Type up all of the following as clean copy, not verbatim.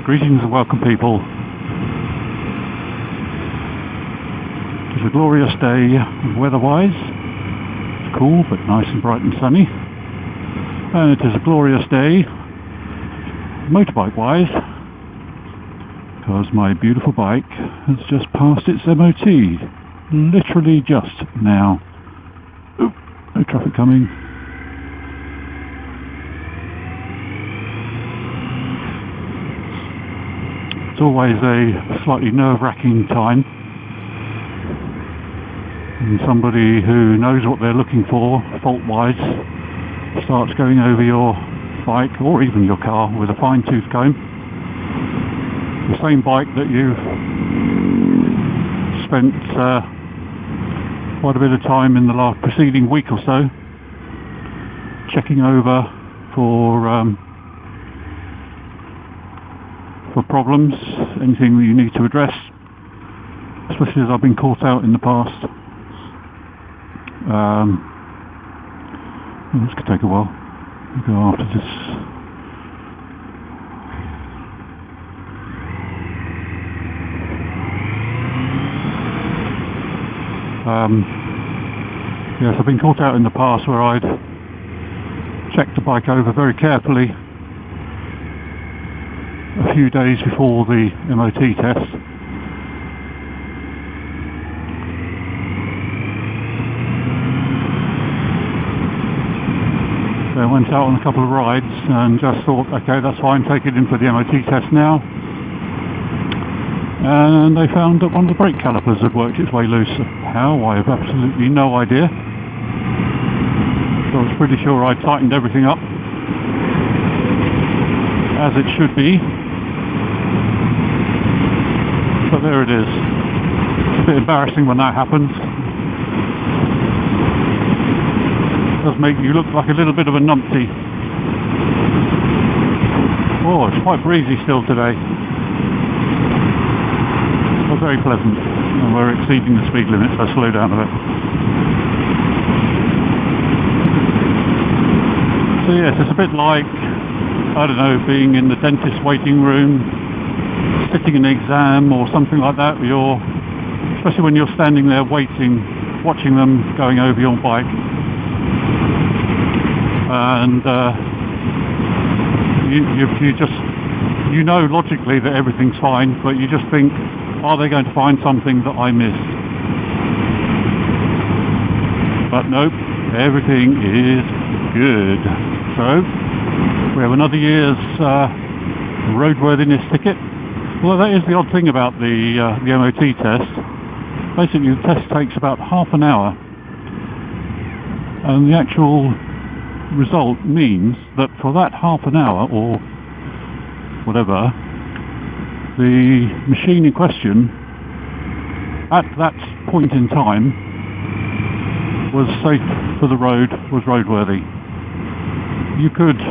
Greetings and welcome, people. It's a glorious day weather-wise. It's cool but nice and bright and sunny. And it is a glorious day motorbike-wise, because my beautiful bike has just passed its MOT. Literally just now. Oop, no traffic coming. It's always a slightly nerve-wracking time when somebody who knows what they're looking for, fault-wise, starts going over your bike or even your car with a fine-tooth comb. The same bike that you've spent quite a bit of time in the preceding week or so checking over for problems, anything that you need to address, especially as I've been caught out in the past. This could take a while. We'll go after this. Yes, I've been caught out in the past where I'd checked the bike over very carefully a few days before the MOT test. So I went out on a couple of rides and just thought, okay, that's fine, take it in for the MOT test now. And they found that one of the brake calipers had worked its way loose. How? I have absolutely no idea. So I was pretty sure I'd tightened everything up as it should be. But there it is. It's a bit embarrassing when that happens. It does make you look like a little bit of a numpty. Oh, it's quite breezy still today. Well, very pleasant. And we're exceeding the speed limit, so slow down a bit. So yes, it's a bit like, I don't know, being in the dentist waiting room, sitting an exam or something like that. Especially when you're standing there waiting, watching them going over your bike, and you know logically that everything's fine, but you just think, are they going to find something that I missed? But nope, everything is good. So we have another year's roadworthiness ticket. Well, that is the odd thing about the MOT test. Basically, the test takes about half an hour, and the actual result means that for that half an hour or whatever, the machine in question at that point in time was safe for the road, was roadworthy. You could,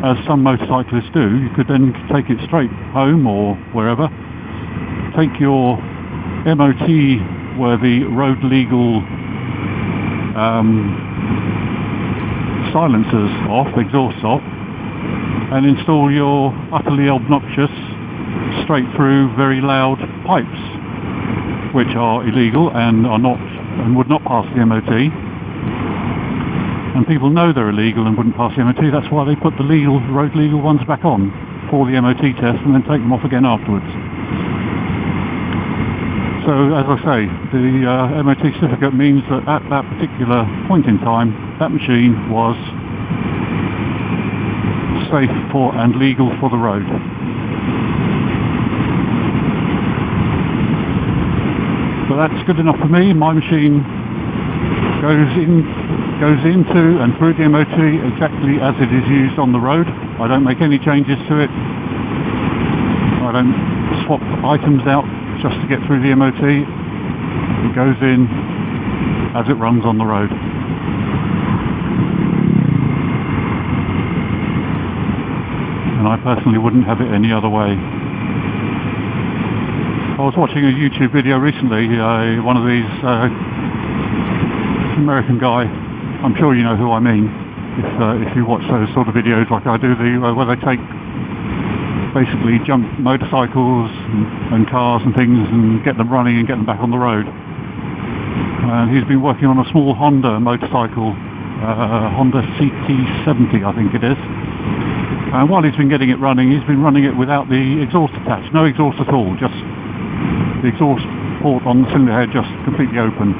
as some motorcyclists do, you could then take it straight home or wherever, take your MOT worthy road legal silencers off, exhausts off, and install your utterly obnoxious straight through very loud pipes, which are illegal and would not pass the MOT. And people know they're illegal and wouldn't pass the MOT. That's why they put the road legal ones back on for the MOT test and then take them off again afterwards. So, as I say, the MOT certificate means that at that particular point in time, that machine was safe for and legal for the road. But that's good enough for me. My machine goes into and through the MOT exactly as it is used on the road. I don't make any changes to it. I don't swap items out just to get through the MOT. It goes in as it runs on the road. And I personally wouldn't have it any other way. I was watching a YouTube video recently, one of these American guy, I'm sure you know who I mean, if you watch those sort of videos like I do, where they take basically junk motorcycles and cars and things and get them running and get them back on the road. And he's been working on a small Honda motorcycle, Honda CT70 I think it is. And while he's been getting it running, he's been running it without the exhaust attached. No exhaust at all, just the exhaust port on the cylinder head just completely open.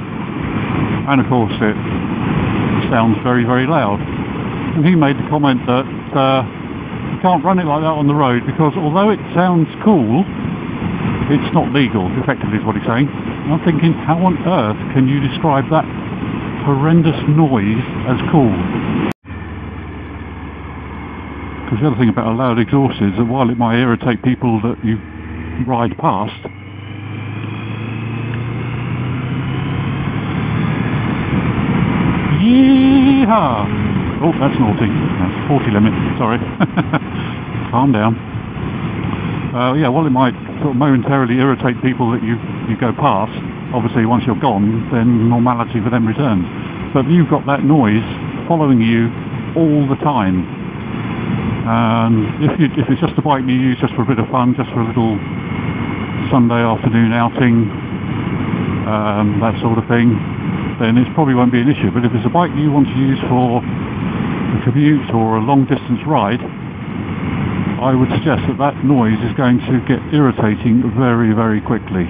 And of course it sounds very, very loud. And he made the comment that you can't run it like that on the road because although it sounds cool, it's not legal, effectively is what he's saying. And I'm thinking, how on earth can you describe that horrendous noise as cool? Because the other thing about a loud exhaust is that while it might irritate people that you ride past, yeehaw! Oh, that's naughty. That's 40 limit, sorry. Calm down. Yeah, well, it might sort of momentarily irritate people that you go past. Obviously, once you're gone, then normality for them returns. But you've got that noise following you all the time. And if it's just a bike you use just for a bit of fun, just for a little Sunday afternoon outing, that sort of thing, then it probably won't be an issue. But if it's a bike you want to use for a commute or a long distance ride, I would suggest that that noise is going to get irritating very, very quickly.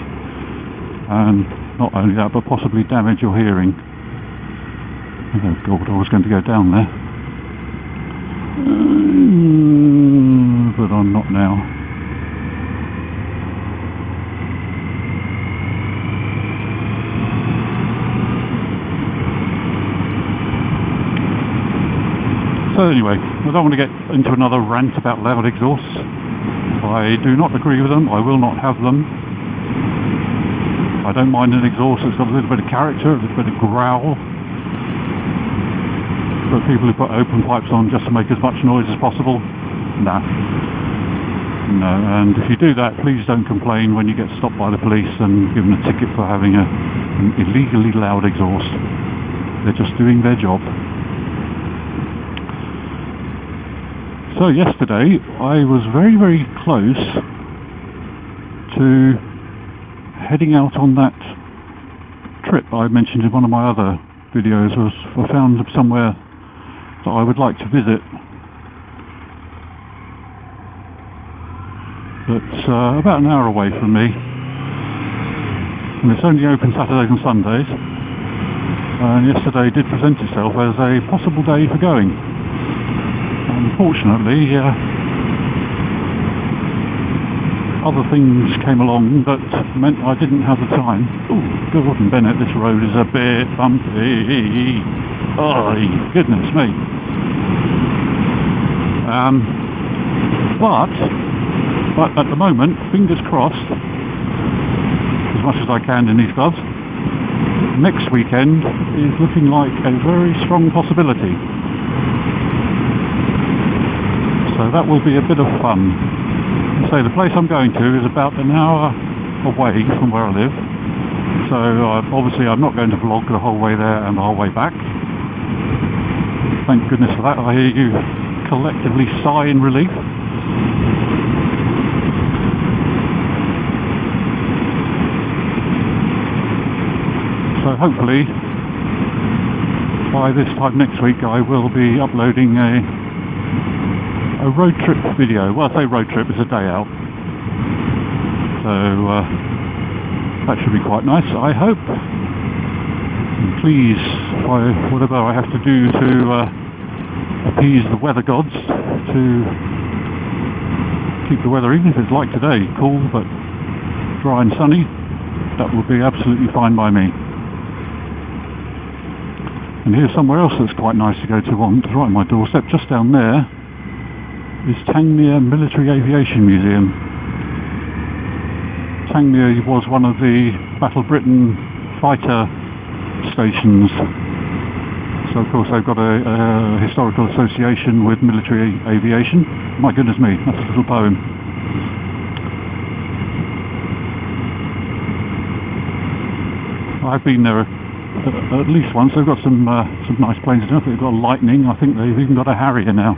And not only that, but possibly damage your hearing. Oh God, I was going to go down there. But I'm not now. So anyway, I don't want to get into another rant about loud exhausts. I do not agree with them. I will not have them. I don't mind an exhaust that's got a little bit of character, a little bit of growl. But people who put open pipes on just to make as much noise as possible, nah. No, and if you do that, please don't complain when you get stopped by the police and given a ticket for having an illegally loud exhaust. They're just doing their job. So yesterday I was very, very close to heading out on that trip I mentioned in one of my other videos. I found somewhere that I would like to visit that's about an hour away from me, and it's only open Saturdays and Sundays, and yesterday did present itself as a possible day for going. Unfortunately, other things came along that meant I didn't have the time. Oh, Gordon Bennett, this road is a bit bumpy. Oh, goodness me. But at the moment, fingers crossed, as much as I can in these gloves, next weekend is looking like a very strong possibility. So that will be a bit of fun. So the place I'm going to is about an hour away from where I live. So obviously I'm not going to vlog the whole way there and the whole way back. Thank goodness for that. I hear you collectively sigh in relief. So hopefully by this time next week I will be uploading a road trip video. Well, I say road trip, it's a day out. So that should be quite nice, I hope. And please, whatever I have to do to appease the weather gods, to keep the weather, even if it's like today, cool but dry and sunny, that would be absolutely fine by me. And here's somewhere else that's quite nice to go to on right on my doorstep. Just down there is Tangmere Military Aviation Museum. Tangmere was one of the Battle Britain fighter stations. So of course they've got a historical association with military aviation. My goodness me, that's a little poem. I've been there at least once. They've got some nice planes. I don't think they've got a Lightning. I think they've even got a Harrier now.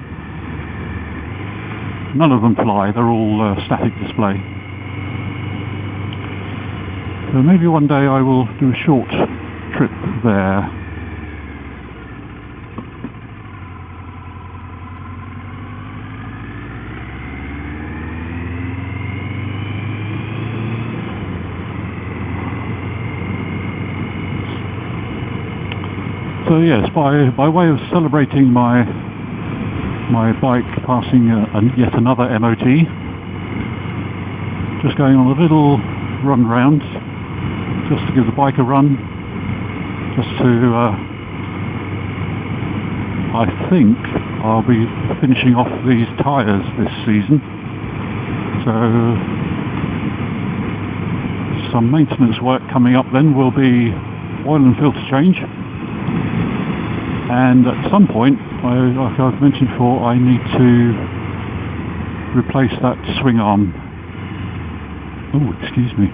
None of them fly, they're all static display. So maybe one day I will do a short trip there. So yes, by way of celebrating my bike passing yet another MOT, just going on a little run round, just to give the bike a run, just to, I think I'll be finishing off these tyres this season, so some maintenance work coming up then will be oil and filter change. And at some point, like I've mentioned before, I need to replace that swing arm. Oh, excuse me.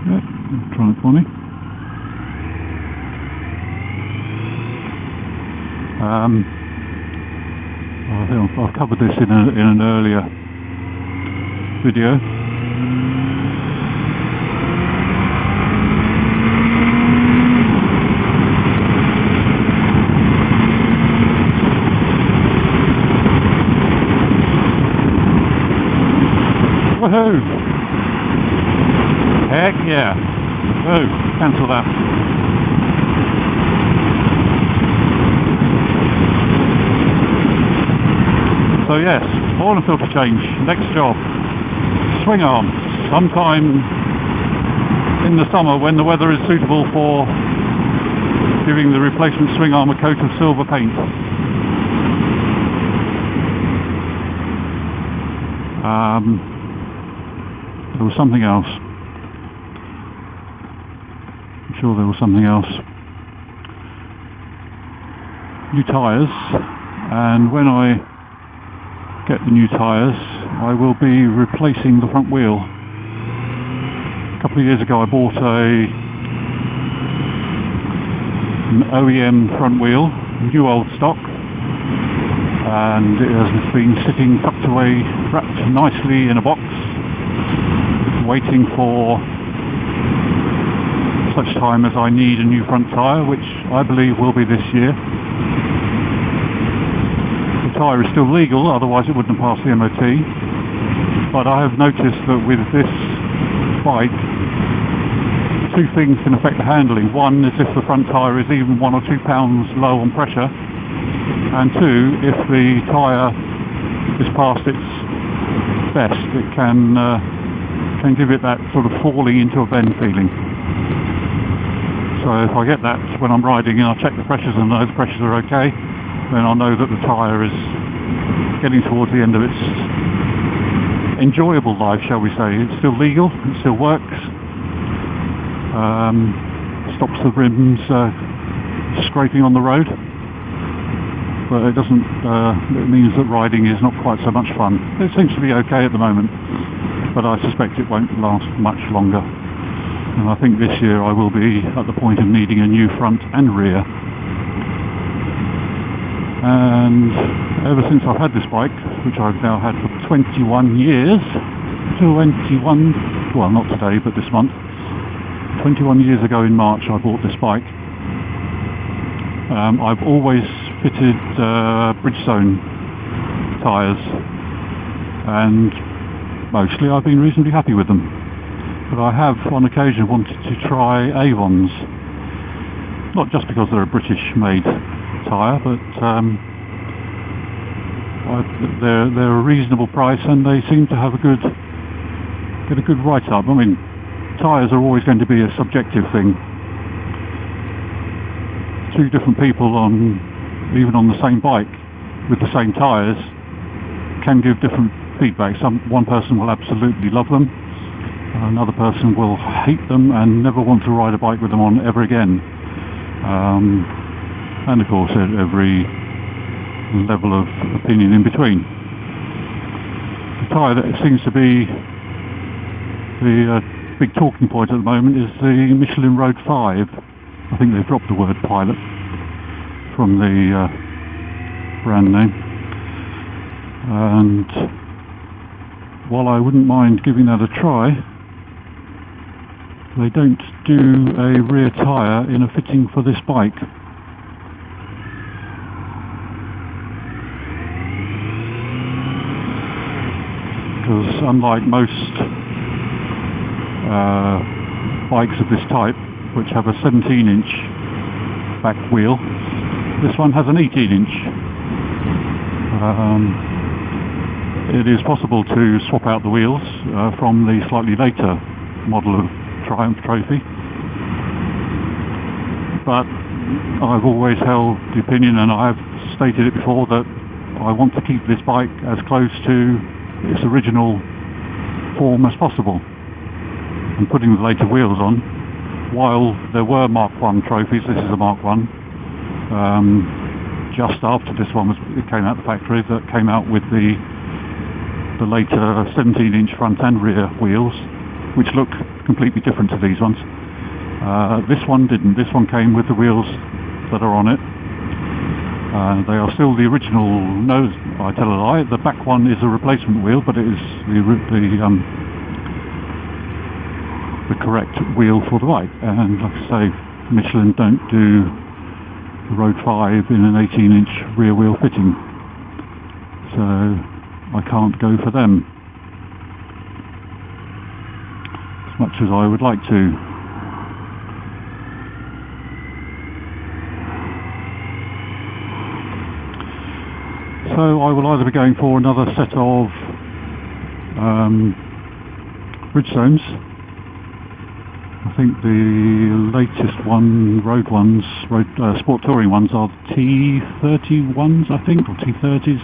Yeah, trying it for me. I think I've covered this in an earlier video. Woohoo! Heck yeah! Oh, cancel that. So yes, oil and filter change, next job. Swing arm, sometime in the summer when the weather is suitable for giving the replacement swing arm a coat of silver paint. There was something else. I'm sure there was something else. New tyres, and when I get the new tyres I will be replacing the front wheel. A couple of years ago I bought an OEM front wheel, new old stock, and it has been sitting tucked away, wrapped nicely in a box, waiting for such time as I need a new front tyre, which I believe will be this year. The tyre is still legal, otherwise it wouldn't have passed the MOT, but I have noticed that with this bike two things can affect the handling. One is if the front tyre is even 1 or 2 pounds low on pressure, and two, if the tyre is past its best, it can give it that sort of falling into a bend feeling. So if I get that when I'm riding and I check the pressures and know the pressures are okay, then I'll know that the tyre is getting towards the end of its enjoyable life, shall we say. It's still legal, it still works, stops the rims scraping on the road, but it doesn't, it means that riding is not quite so much fun. It seems to be okay at the moment, but I suspect it won't last much longer. And I think this year I will be at the point of needing a new front and rear. And ever since I've had this bike, which I've now had for 21 years, well not today but this month, 21 years ago in March I bought this bike. I've always fitted Bridgestone tyres, and mostly I've been reasonably happy with them. But I have on occasion wanted to try Avons, not just because they're a British made tyre, but they're a reasonable price and they seem to have get a good write-up. I mean, tyres are always going to be a subjective thing. Two different people even on the same bike with the same tyres can give different feedback. One person will absolutely love them, another person will hate them and never want to ride a bike with them on ever again. And of course every level of opinion in between. The tyre that seems to be the big talking point at the moment is the Michelin Road 5. I think they've dropped the word pilot from the brand name. And while I wouldn't mind giving that a try, they don't do a rear tyre in a fitting for this bike. Because unlike most bikes of this type, which have a 17-inch back wheel, this one has an 18-inch. It is possible to swap out the wheels from the slightly later model of Triumph Trophy, but I've always held the opinion, and I've stated it before, that I want to keep this bike as close to its original form as possible. And putting the later wheels on, while there were Mark 1 trophies, this is a Mark 1, just after this one it came out the factory, that came out with the later 17-inch front and rear wheels, which look completely different to these ones. This one didn't. This one came with the wheels that are on it. They are still the original. No, I tell a lie. The back one is a replacement wheel, but it is the correct wheel for the bike. And like I say, Michelin don't do the Road 5 in an 18-inch rear wheel fitting, so I can't go for them, as much as I would like to. So I will either be going for another set of Bridgestones. I think the latest one, road sport touring ones, are T31s, I think, or T30s.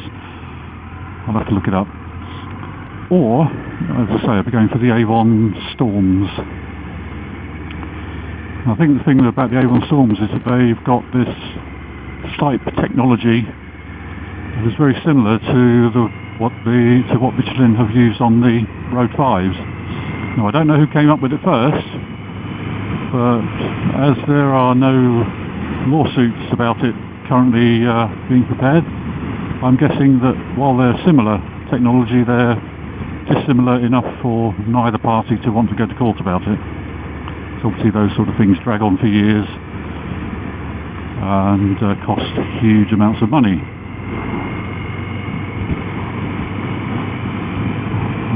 I'll have to look it up. Or, as I say, I'll be going for the Avon Storms. I think the thing about the Avon Storms is that they've got this type technology that is very similar to what Michelin have used on the Road 5s. Now, I don't know who came up with it first, but as there are no lawsuits about it currently being prepared, I'm guessing that while they're similar technology, they're dissimilar enough for neither party to want to go to court about it. So obviously those sort of things drag on for years and cost huge amounts of money.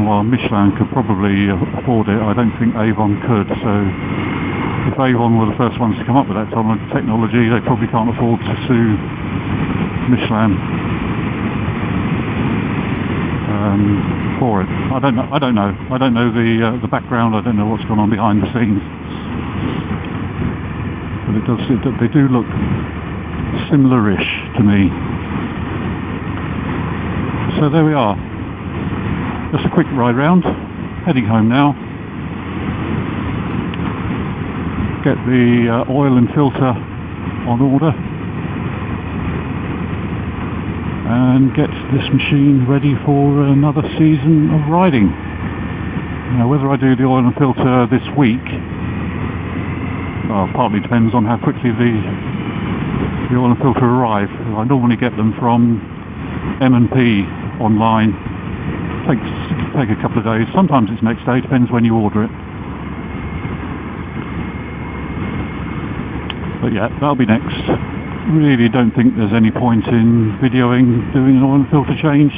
While Michelin could probably afford it, I don't think Avon could. So if Avon were the first ones to come up with that technology, they probably can't afford to sue Michelin for it. I don't know. I don't know the background. I don't know what's gone on behind the scenes. But they do look similar-ish to me. So there we are. Just a quick ride round. Heading home now. Get the oil and filter on order, and get this machine ready for another season of riding. Now, whether I do the oil and filter this week, partly depends on how quickly the oil and filter arrive. I normally get them from M&P online. It can take a couple of days. Sometimes it's next day, depends when you order it. But yeah, that'll be next. Really don't think there's any point in videoing doing an oil and filter change.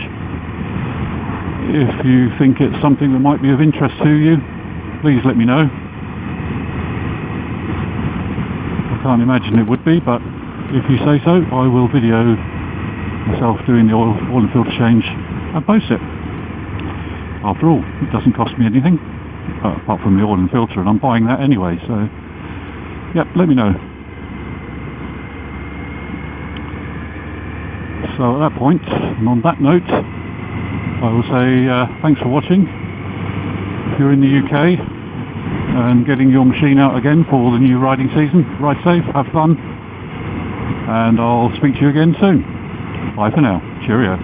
If you think it's something that might be of interest to you, please let me know. I can't imagine it would be, but if you say so, I will video myself doing the oil and filter change and post it. After all, it doesn't cost me anything, apart from the oil and filter, and I'm buying that anyway, so yep, let me know. So at that point, and on that note, I will say thanks for watching. If you're in the UK and getting your machine out again for the new riding season, ride safe, have fun, and I'll speak to you again soon. Bye for now. Cheerio.